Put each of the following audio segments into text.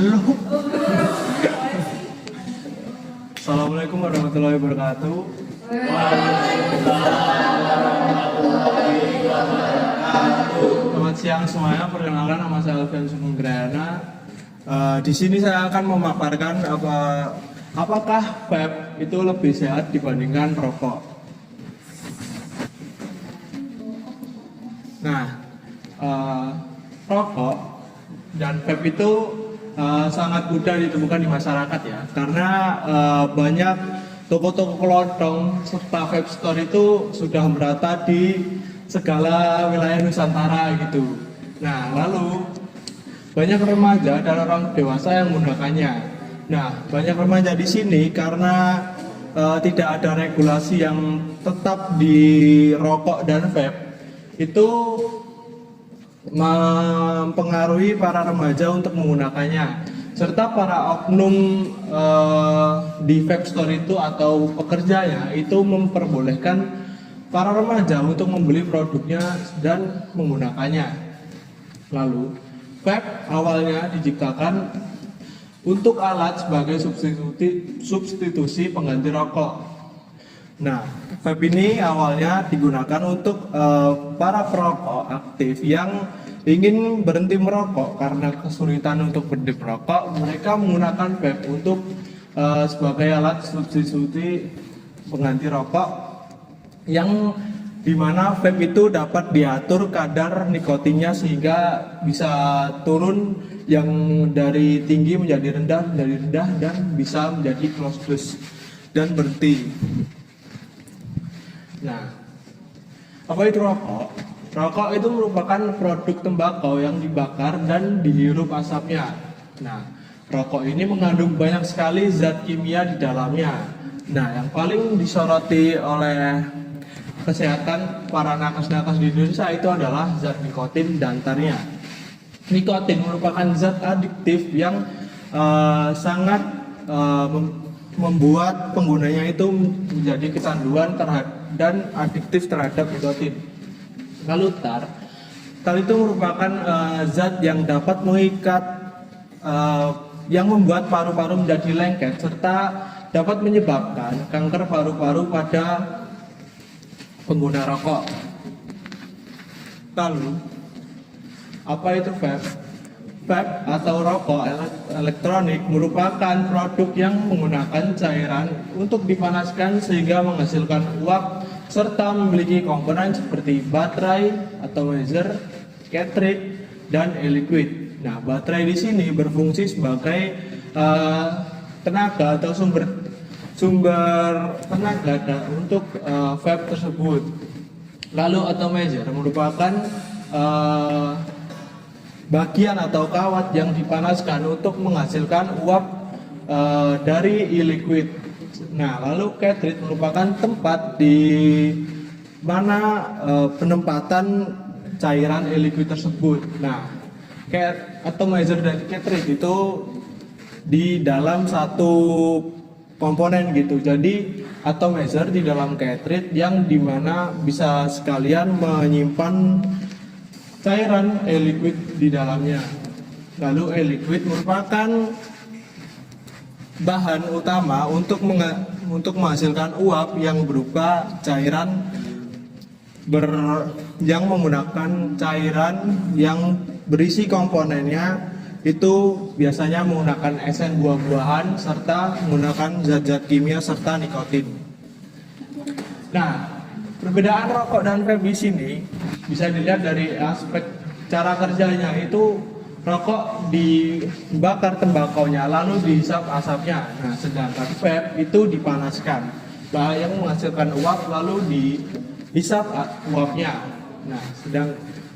Halo. Assalamualaikum warahmatullahi wabarakatuh. Selamat siang semuanya. Perkenalkan, nama saya Alfian Sugeng Grayana. Di sini saya akan memaparkan apakah vape itu lebih sehat dibandingkan rokok. Nah, rokok dan vape itu sangat mudah ditemukan di masyarakat ya, karena banyak toko-toko kelontong serta vape store itu sudah merata di segala wilayah Nusantara gitu. Nah, lalu banyak remaja dan orang dewasa yang menggunakannya. Nah, banyak remaja di sini karena tidak ada regulasi yang tetap di rokok dan vape, itu mempengaruhi para remaja untuk menggunakannya, serta para oknum di vape store itu atau pekerjanya itu memperbolehkan para remaja untuk membeli produknya dan menggunakannya. Lalu, vape awalnya diciptakan untuk alat sebagai substitusi pengganti rokok. Nah, vape ini awalnya digunakan untuk para perokok aktif yang ingin berhenti merokok karena kesulitan untuk berhenti merokok. Mereka menggunakan vape untuk sebagai alat substitusi pengganti rokok, yang dimana vape itu dapat diatur kadar nikotinnya sehingga bisa turun yang dari tinggi menjadi rendah, dan bisa menjadi close plus dan berhenti. Nah, apa itu rokok? Rokok itu merupakan produk tembakau yang dibakar dan dihirup asapnya. Nah, rokok ini mengandung banyak sekali zat kimia di dalamnya. Nah, yang paling disoroti oleh kesehatan para nakes-nakes di Indonesia itu adalah zat nikotin dan tarnya. Nikotin merupakan zat adiktif yang sangat membuat penggunanya itu menjadi kecanduan dan adiktif terhadap nikotin. Lalu tar itu merupakan zat yang dapat mengikat, yang membuat paru-paru menjadi lengket serta dapat menyebabkan kanker paru-paru pada pengguna rokok. Lalu, apa itu vape? Vape atau rokok elektronik merupakan produk yang menggunakan cairan untuk dipanaskan sehingga menghasilkan uap, serta memiliki komponen seperti baterai, atomizer, cartridge, dan e-liquid. Nah, baterai di sini berfungsi sebagai tenaga atau sumber tenaga untuk vape tersebut. Lalu atomizer merupakan bagian atau kawat yang dipanaskan untuk menghasilkan uap dari e-liquid. Nah, lalu cartridge merupakan tempat di mana penempatan cairan e-liquid tersebut. Nah, atomizer dan cartridge itu di dalam satu komponen gitu. Jadi atomizer di dalam cartridge yang dimana bisa sekalian menyimpan cairan e-liquid di dalamnya. Lalu e-liquid merupakan bahan utama untuk menghasilkan uap yang berupa cairan yang menggunakan cairan yang berisi komponennya itu biasanya menggunakan esen buah-buahan serta menggunakan zat-zat kimia serta nikotin. Nah, perbedaan rokok dan vape di sini bisa dilihat dari aspek cara kerjanya. Itu rokok dibakar tembakaunya lalu dihisap asapnya. Nah, sedangkan vape itu dipanaskan yang menghasilkan uap lalu dihisap uapnya. Nah,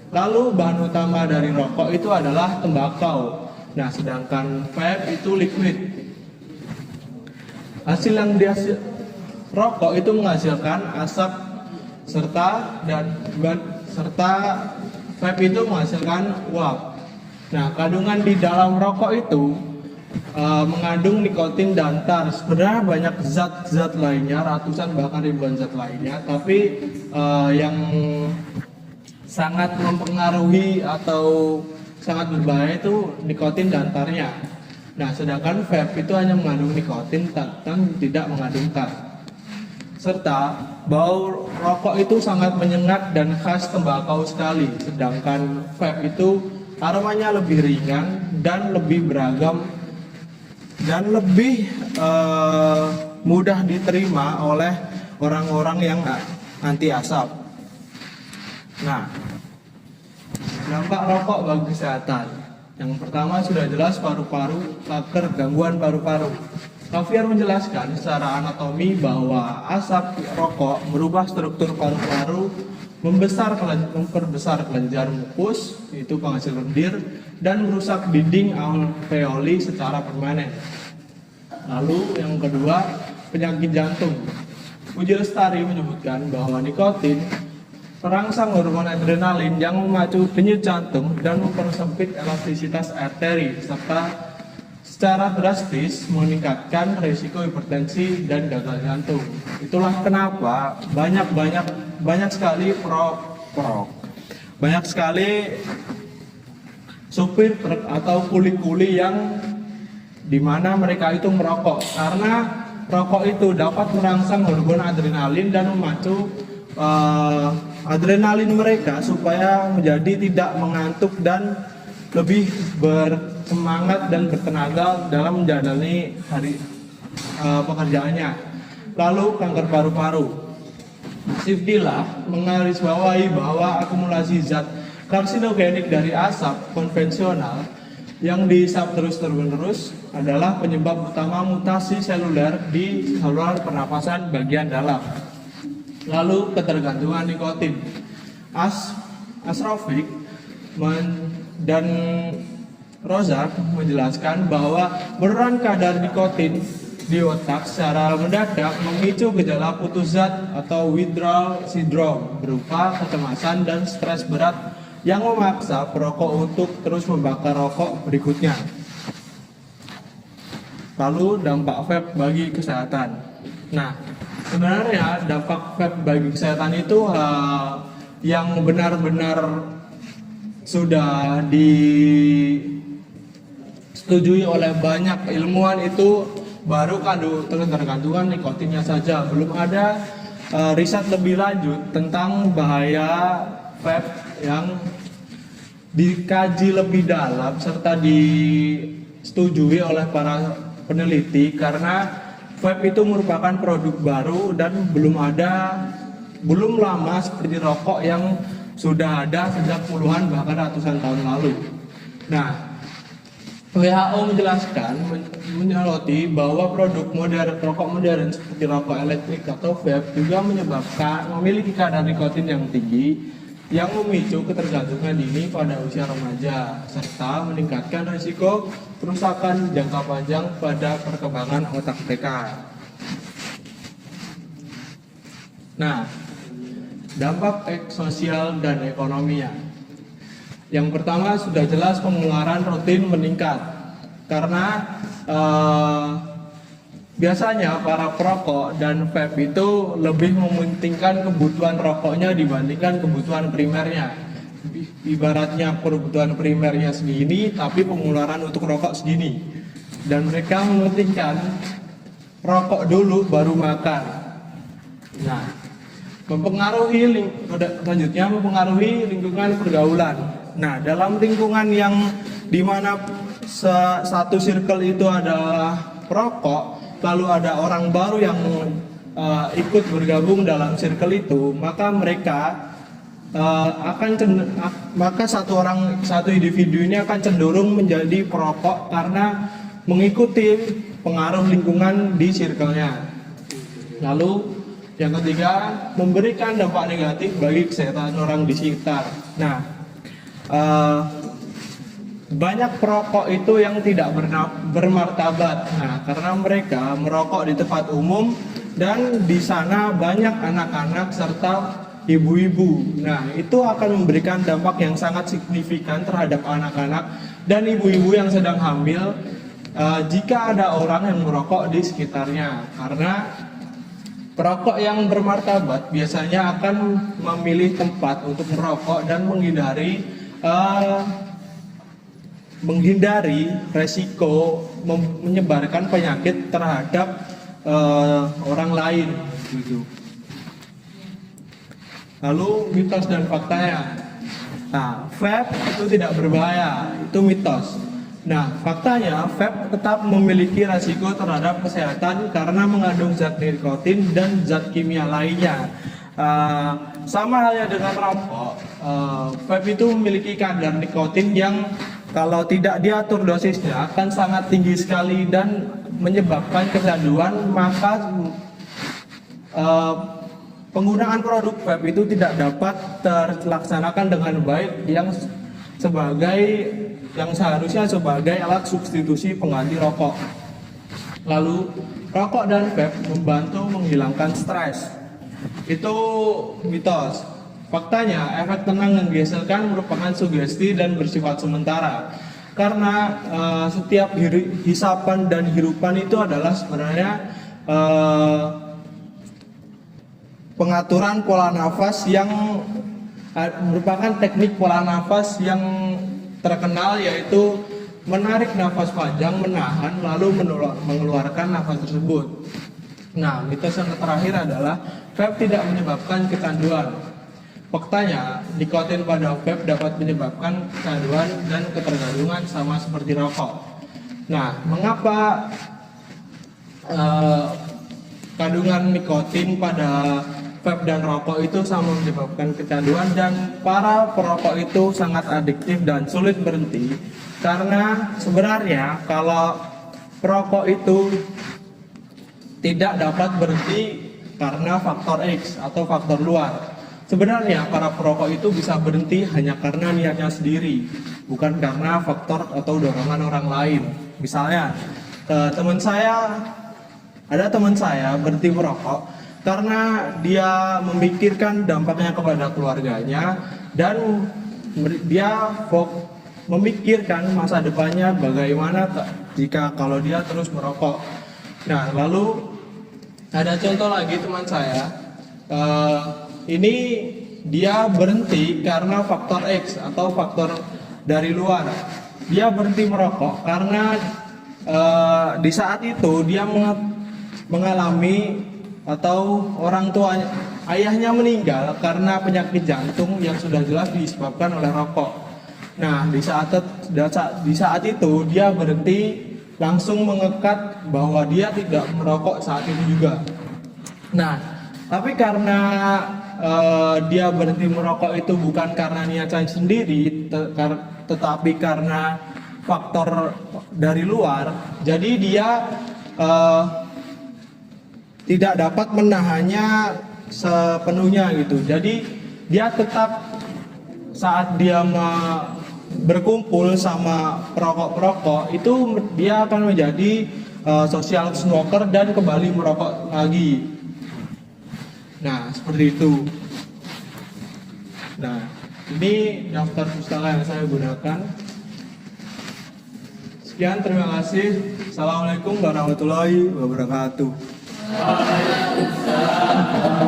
lalu bahan utama dari rokok itu adalah tembakau. Nah, sedangkan vape itu liquid. Hasil yang rokok itu menghasilkan asap serta vape itu menghasilkan uap. Nah, kandungan di dalam rokok itu mengandung nikotin dan tar. Sebenarnya banyak zat-zat lainnya, ratusan bahkan ribuan zat lainnya, tapi yang sangat mempengaruhi atau sangat berbahaya itu nikotin dan tarnya. Nah, sedangkan vape itu hanya mengandung nikotin dan tidak mengandung tar. Serta bau rokok itu sangat menyengat dan khas tembakau sekali, sedangkan vape itu aromanya lebih ringan dan lebih beragam dan lebih mudah diterima oleh orang-orang yang anti asap. Nah, dampak rokok bagi kesehatan. Yang pertama sudah jelas paru-paru, kanker, gangguan paru-paru. Xavier menjelaskan secara anatomi bahwa asap rokok merubah struktur paru-paru, memperbesar kelenjar mukus, itu penghasil lendir, dan merusak dinding alveoli secara permanen. Lalu yang kedua, penyakit jantung. Uji Lestari menyebutkan bahwa nikotin merangsang hormon adrenalin yang memacu denyut jantung dan mempersempit elastisitas arteri serta secara drastis meningkatkan risiko hipertensi dan gagal jantung. Itulah kenapa banyak sekali banyak sekali supir truk atau kuli-kuli yang dimana mereka itu merokok, karena rokok itu dapat merangsang hormon adrenalin dan memacu adrenalin mereka supaya menjadi tidak mengantuk dan lebih bersemangat dan bertenaga dalam menjalani pekerjaannya. Lalu kanker paru-paru. Sifdillah menggarisbawahi bahwa akumulasi zat karsinogenik dari asap konvensional yang dihisap terus-menerus adalah penyebab utama mutasi seluler di saluran pernapasan bagian dalam. Lalu ketergantungan nikotin. Asrofik dan Rozak menjelaskan bahwa penurunan kadar nikotin di otak secara mendadak memicu gejala putus zat atau withdrawal syndrome berupa kecemasan dan stres berat yang memaksa perokok untuk terus membakar rokok berikutnya. Lalu dampak vape bagi kesehatan. Nah, sebenarnya dampak vape bagi kesehatan itu yang benar-benar sudah disetujui oleh banyak ilmuwan itu baru ketergantungan nikotinnya saja. Belum ada riset lebih lanjut tentang bahaya vape yang dikaji lebih dalam serta disetujui oleh para peneliti, karena vape itu merupakan produk baru dan belum lama seperti rokok yang sudah ada sejak puluhan bahkan ratusan tahun lalu. Nah, WHO menjelaskan menyoroti bahwa produk rokok modern seperti rokok elektrik atau vape juga memiliki kadar nikotin yang tinggi yang memicu ketergantungan dini pada usia remaja serta meningkatkan risiko kerusakan jangka panjang pada perkembangan otak mereka. Nah, dampak sosial dan ekonominya. Yang pertama sudah jelas pengeluaran rutin meningkat karena biasanya para perokok dan vape itu lebih mementingkan kebutuhan rokoknya dibandingkan kebutuhan primernya. Ibaratnya kebutuhan primernya segini, tapi pengeluaran untuk rokok segini. Dan mereka mementingkan rokok dulu baru makan. Nah, mempengaruhi lingkungan pergaulan. Nah, dalam lingkungan yang dimana satu circle itu adalah perokok, lalu ada orang baru yang ikut bergabung dalam circle itu, maka satu individu ini akan cenderung menjadi perokok karena mengikuti pengaruh lingkungan di circle-nya. Lalu yang ketiga, memberikan dampak negatif bagi kesehatan orang di sekitar. Nah, banyak perokok itu yang tidak bermartabat. Nah, karena mereka merokok di tempat umum dan di sana banyak anak-anak serta ibu-ibu. Nah, itu akan memberikan dampak yang sangat signifikan terhadap anak-anak dan ibu-ibu yang sedang hamil jika ada orang yang merokok di sekitarnya. Karena perokok yang bermartabat biasanya akan memilih tempat untuk merokok dan menghindari menghindari resiko menyebarkan penyakit terhadap orang lain gitu. Lalu mitos dan faktanya. Nah, vape itu tidak berbahaya, itu mitos. Nah, faktanya vape tetap memiliki resiko terhadap kesehatan karena mengandung zat nikotin dan zat kimia lainnya. Sama halnya dengan rokok, vape itu memiliki kadar nikotin yang kalau tidak diatur dosisnya akan sangat tinggi sekali dan menyebabkan kecanduan. Maka penggunaan produk vape itu tidak dapat terlaksanakan dengan baik yang seharusnya sebagai alat substitusi pengganti rokok. Lalu, rokok dan vape membantu menghilangkan stres. Itu mitos. Faktanya, efek tenang yang dihasilkan merupakan sugesti dan bersifat sementara. Karena setiap hisapan dan hirupan itu adalah sebenarnya pengaturan pola nafas yang merupakan teknik pola nafas yang terkenal, yaitu menarik nafas panjang, menahan, lalu mengeluarkan nafas tersebut. Nah, mitos yang terakhir adalah vape tidak menyebabkan kecanduan. Faktanya, nikotin pada vape dapat menyebabkan kecanduan dan ketergantungan sama seperti rokok. Nah, mengapa kandungan nikotin pada vape dan rokok itu sama menyebabkan kecanduan dan para perokok itu sangat adiktif dan sulit berhenti? Karena sebenarnya kalau perokok itu tidak dapat berhenti karena faktor X atau faktor luar. Sebenarnya para perokok itu bisa berhenti hanya karena niatnya sendiri, bukan karena faktor atau dorongan orang lain. Misalnya, ada teman saya berhenti merokok karena dia memikirkan dampaknya kepada keluarganya dan dia memikirkan masa depannya bagaimana jika kalau dia terus merokok. Nah, lalu ada contoh lagi teman saya, ini dia berhenti karena faktor X atau faktor dari luar. Dia berhenti merokok karena di saat itu dia mengalami atau orang tua ayahnya meninggal karena penyakit jantung yang sudah jelas disebabkan oleh rokok. Nah, di saat itu dia berhenti, langsung mengekat bahwa dia tidak merokok saat itu juga. Nah, tapi karena dia berhenti merokok itu bukan karena niatan sendiri, tetapi karena faktor dari luar, jadi dia tidak dapat menahannya sepenuhnya gitu. Jadi dia tetap saat dia berkumpul sama perokok-perokok itu dia akan menjadi social smoker dan kembali merokok lagi. Nah, seperti itu. Nah, ini daftar pustaka yang saya gunakan. Sekian, terima kasih. Assalamualaikum warahmatullahi wabarakatuh. Waalaikumsalam.